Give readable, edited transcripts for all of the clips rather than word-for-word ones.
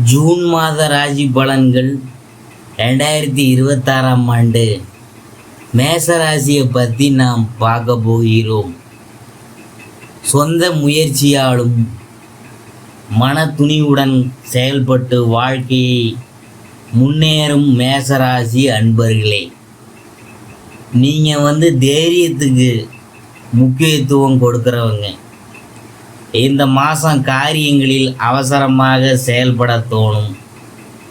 June மாத ராசி பலன்கள் 2026ஆம் ஆண்டு மேச ராசியை பற்றி நாம் பார்க்க போகிறோம். சொந்த முயற்சியாலும் மன துணிவுடன் செயல்பட்டு வாழ்க்கையை முன்னேறும் மேசராசி அன்பர்களே, நீங்கள் தைரியத்துக்கு முக்கியத்துவம் கொடுக்குறவங்க. இந்த மாதம் காரியங்களில் அவசரமாக செயல்பட தோணும்.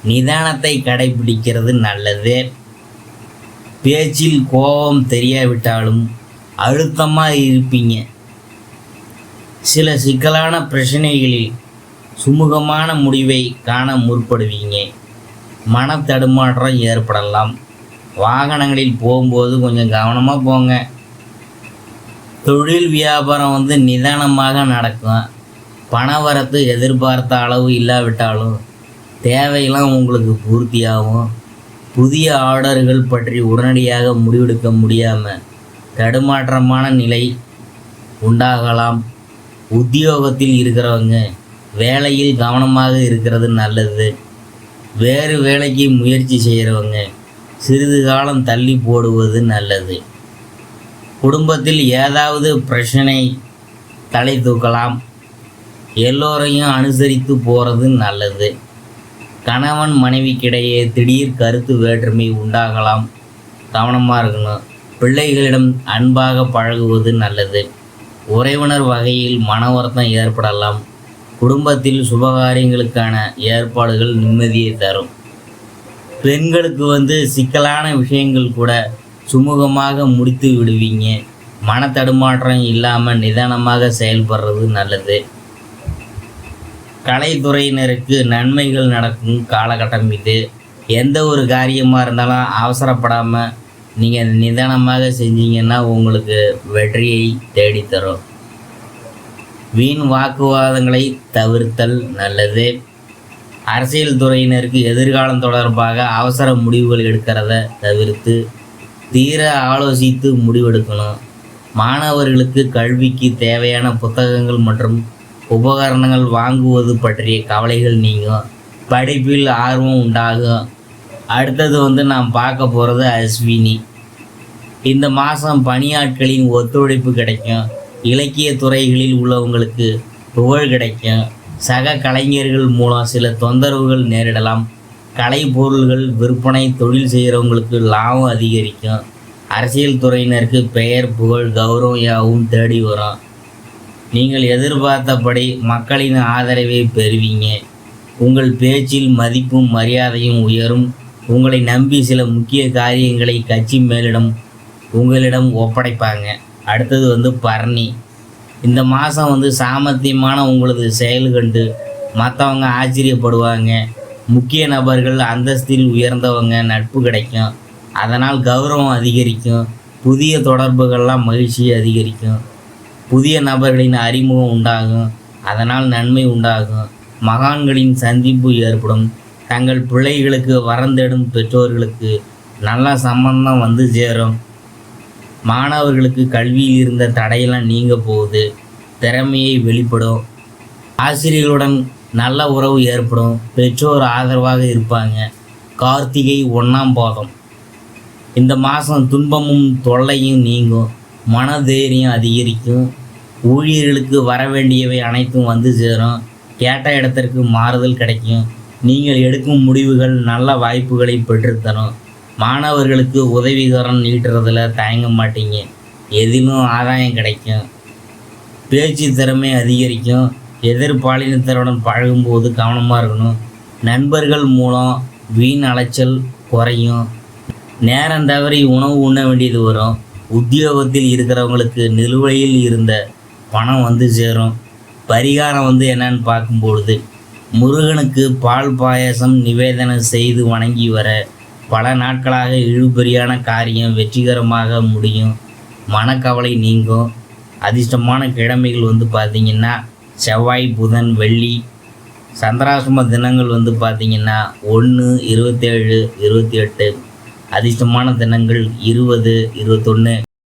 நிதானத்தை கடைபிடிக்கிறது நல்லது. பேச்சில் கோபம் தெரியாவிட்டாலும் அழுத்தமாக இருப்பீங்க. சில சிக்கலான பிரச்சனைகளில் சுமூகமான முடிவை காண முற்படுவீங்க. மன தடுமாற்றம் ஏற்படலாம். வாகனங்களில் போகும்போது கொஞ்சம் கவனமாக போங்க. தொழில் வியாபாரம் நிதானமாக நடக்கும். பணவரத்து எதிர்பார்த்த அளவு இல்லாவிட்டாலும் தேவையெல்லாம் உங்களுக்கு பூர்த்தியாகும். புதிய ஆர்டர்கள் பற்றி உடனடியாக முடிவெடுக்க முடியாமல் தடுமாற்றமான நிலை உண்டாகலாம். உத்தியோகத்தில் இருக்கிறவங்க வேலையில் கவனமாக இருக்கிறது நல்லது. வேறு வேலைக்கு முயற்சி செய்கிறவங்க சிறிது காலம் தள்ளி போடுவது நல்லது. குடும்பத்தில் ஏதாவது பிரச்சனை தலை தூக்கலாம். எல்லோரையும் அனுசரித்து போகிறது நல்லது. கணவன் மனைவிக்கிடையே திடீர் கருத்து வேற்றுமை உண்டாகலாம். கவனமாக இருக்கணும். பிள்ளைகளிடம் அன்பாக பழகுவது நல்லது. உறவினர் வகையில் மன வருத்தம் ஏற்படலாம். குடும்பத்தில் சுபகாரியங்களுக்கான ஏற்பாடுகள் நிம்மதியை தரும். பெண்களுக்கு சிக்கலான விஷயங்கள் கூட சுமூகமாக முடித்து விடுவீங்க. மன தடுமாற்றம் இல்லாமல் நிதானமாக செயல்படுறது நல்லது. கலைத்துறையினருக்கு நன்மைகள் நடக்கும் காலகட்டம் இது. எந்த ஒரு காரியமாக இருந்தாலும் அவசரப்படாமல் நீங்கள் நிதானமாக செஞ்சீங்கன்னா உங்களுக்கு வெற்றியை தேடித்தரும். வீண் வாக்குவாதங்களை தவிர்த்தல் நல்லது. அரசியல் துறையினருக்கு எதிர்காலம் தொடர்பாக அவசர முடிவுகள் எடுக்கிறத தவிர்த்து தீர ஆலோசித்து முடிவெடுக்கணும். மாணவர்களுக்கு கல்விக்கு தேவையான புத்தகங்கள் மற்றும் உபகரணங்கள் வாங்குவது பற்றிய கவலைகள் நீங்கும். படிப்பில் ஆர்வம் உண்டாகும். அடுத்தது நாம் பார்க்க போகிறது அஸ்வினி. இந்த மாதம் பணியாட்களின் ஒத்துழைப்பு கிடைக்கும். இலக்கிய துறைகளில் உள்ளவங்களுக்கு புகழ் கிடைக்கும். சக கலைஞர்கள் மூலம் சில தொந்தரவுகள் நேரிடலாம். கலை பொருள்கள் விற்பனை தொழில் செய்கிறவங்களுக்கு லாபம் அதிகரிக்கும். அரசியல் துறையினருக்கு பெயர் புகழ் கௌரவம் யாவும் தேடி வரும். நீங்கள் எதிர்பார்த்தபடி மக்களின் ஆதரவை பெறுவீங்க. உங்கள் பேச்சில் மதிப்பும் மரியாதையும் உயரும். உங்களை நம்பி சில முக்கிய காரியங்களை கட்சி மேலிடம் உங்களிடம் ஒப்படைப்பாங்க. அடுத்தது பரணி. இந்த மாதம் சாமர்த்தியமான உங்களது செயல் கண்டு மற்றவங்க ஆச்சரியப்படுவாங்க. முக்கிய நபர்கள் அந்தஸ்தில் உயர்ந்தவங்க நட்பு கிடைக்கும். அதனால் கௌரவம் அதிகரிக்கும். புதிய தொடர்புகள்லாம் மகிழ்ச்சியை அதிகரிக்கும். புதிய நபர்களின் அறிமுகம் உண்டாகும். அதனால் நன்மை உண்டாகும். மகான்களின் சந்திப்பு ஏற்படும். தங்கள் பிள்ளைகளுக்கு வரந்தேடும் பெற்றோர்களுக்கு நல்ல சம்பந்தம் சேரும். மாணவர்களுக்கு கல்வியில் இருந்த தடையெல்லாம் நீங்க போகுது. திறமையை வெளிப்படும். ஆசிரியர்களுடன் நல்ல உறவு ஏற்படும். பெற்றோர் ஆதரவாக இருப்பாங்க. கார்த்திகை 1ஆம் பாதம். இந்த மாதம் துன்பமும் தொல்லையும் நீங்கும். மனதைரியம் அதிகரிக்கும். ஊழியர்களுக்கு வர வேண்டியவை அனைத்தும் சேரும். கேட்ட இடத்திற்கு மாறுதல் கிடைக்கும். நீங்கள் எடுக்கும் முடிவுகள் நல்ல வாய்ப்புகளை பெற்றுத்தரும். மாணவர்களுக்கு உதவிகரம் நீட்டுறதில் தயங்க மாட்டீங்க. எதிலும் ஆதாயம் கிடைக்கும். பேச்சு திறமை அதிகரிக்கும். எதிர்பாலினத்தருடன் பழகும்போது கவனமாக இருக்கணும். நண்பர்கள் மூலம் வீண் அலைச்சல் குறையும். நேரம் தவறி உணவு உண்ண வேண்டியது வரும். உத்தியோகத்தில் இருக்கிறவங்களுக்கு நிலுவையில் இருந்த பணம் சேரும். பரிகாரம் என்னன்னு பார்க்கும்பொழுது முருகனுக்கு பால் பாயசம் நிவேதனம் செய்து வணங்கி வர பல நாட்களாக இழுபறியான காரியம் வெற்றிகரமாக முடியும். மனக்கவலை நீங்கும். அதிர்ஷ்டமான கிழமைகள் பார்த்திங்கன்னா செவ்வாய், புதன், வெள்ளி. சந்திராசிரம தினங்கள் பார்த்திங்கன்னா 1, 27, 28. அதிர்ஷ்டமான தினங்கள் 20, 21.